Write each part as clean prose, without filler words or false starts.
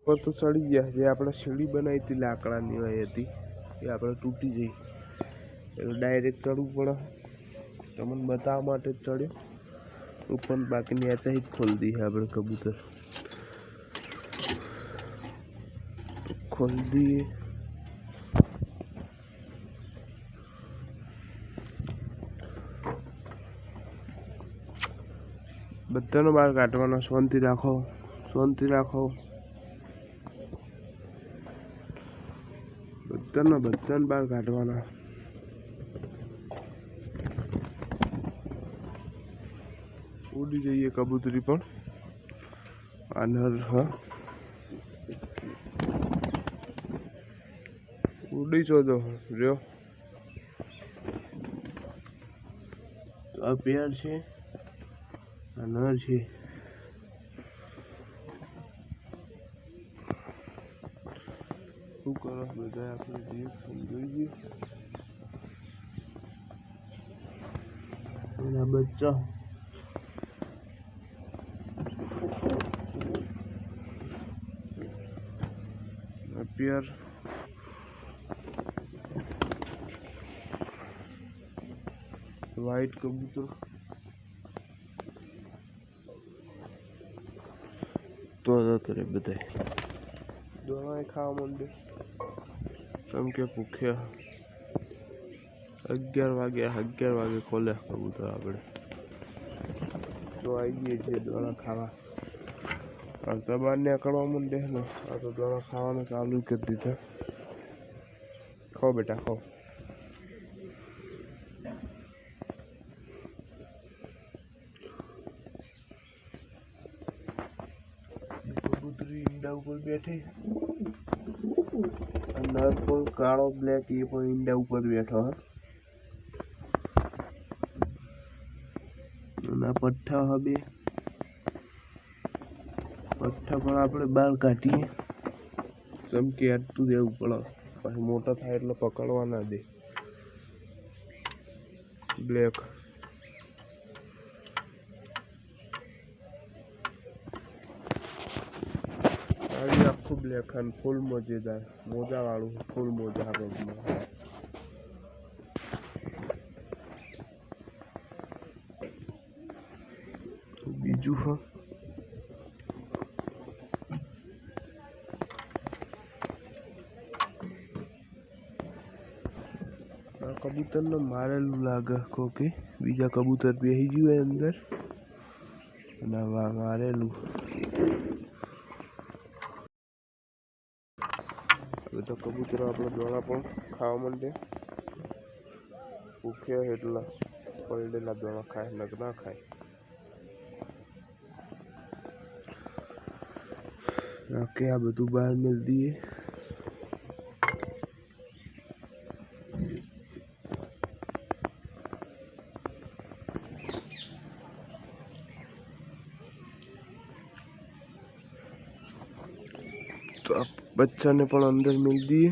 पर तो चढ़ी गया जे આપણે સીડી બનાવી હતી લાકડાની હોય હતી એ આપણે તૂટી ગઈ એટલે ડાયરેક્ટ ચડવું પડે તમને બતાવવા માટે ચડ્યો ઉપર બાકી नीचे ही खोल दी है આપણે कबूतर खोल दिए બધાનો બહાર કાઢવાનો શાંતિ રાખો બધાનો બહાર કાઢવાના ઉડી જઈએ કબૂતરી પણ આનર હા ઉડી જો રહ્યો આ પેર છે આનર છે શું કરો બધા આપણે રિએક્શન જોઈએ એના બચ્ચા पेयर वाइट कबूतर तो करे बताए दोनों खावा मंडे तम के भूख्या 11 वागे खोले कबूतर आपणे तो आई गए छे दोना खावा और तबार ने अकड़वा मंडे है ना आ तो दोना खावा चालू कर दीधा खाओ बेटा खाओ कबूतरी ईंडा ऊपर बैठी नर पर काळो ब्लैक ये पण ईंडा ऊपर बैठो है ना पट्ठा हबे पट्ठा पर આપણે બહાર કાઢીએ ચમકે આટલું દેવું પડે પછી મોટા થાય એટલે પકડવા ના દે બ્લેક આ આખું બ્લેક અને ફૂલ મજેદાર મોજા વાળું ફૂલ મોજા આપણે બીજું હા कबूतर ने मारेलू लागे कोके बीजा कबूतर बेही गयो है अंदर અને મારેલું હવે તો કબૂતરો આપણે દોણા પણ ખાવા માંડે ભૂખ્યા એટલા પલડેલા દોણા ખાય નક ના ખાય કે આ બધું બહાર મેળ દઈએ तो आप बच्चा ने पण अंदर मिल दिए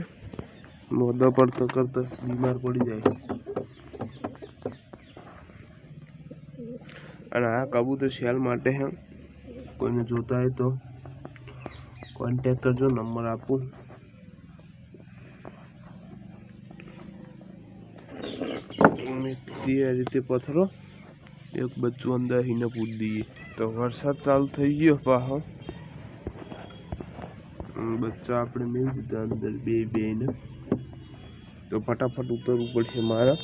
मोदा पड़ता करता बीमार पड़ी जाए અને આ કબૂતર શેલ માટે है કોઈને જોતા હોય તો કોન્ટેક્ટ કરજો નંબર આપું આ રીતે પથરો એક બચ્ચું અંદર હીને પૂછ દઈએ તો વરસાદ ચાલુ થઈ ગયો પાહો बच्चा अपने मिल दीधा अंदर बे ने तो फटाफट उतरवू पड़शे मारा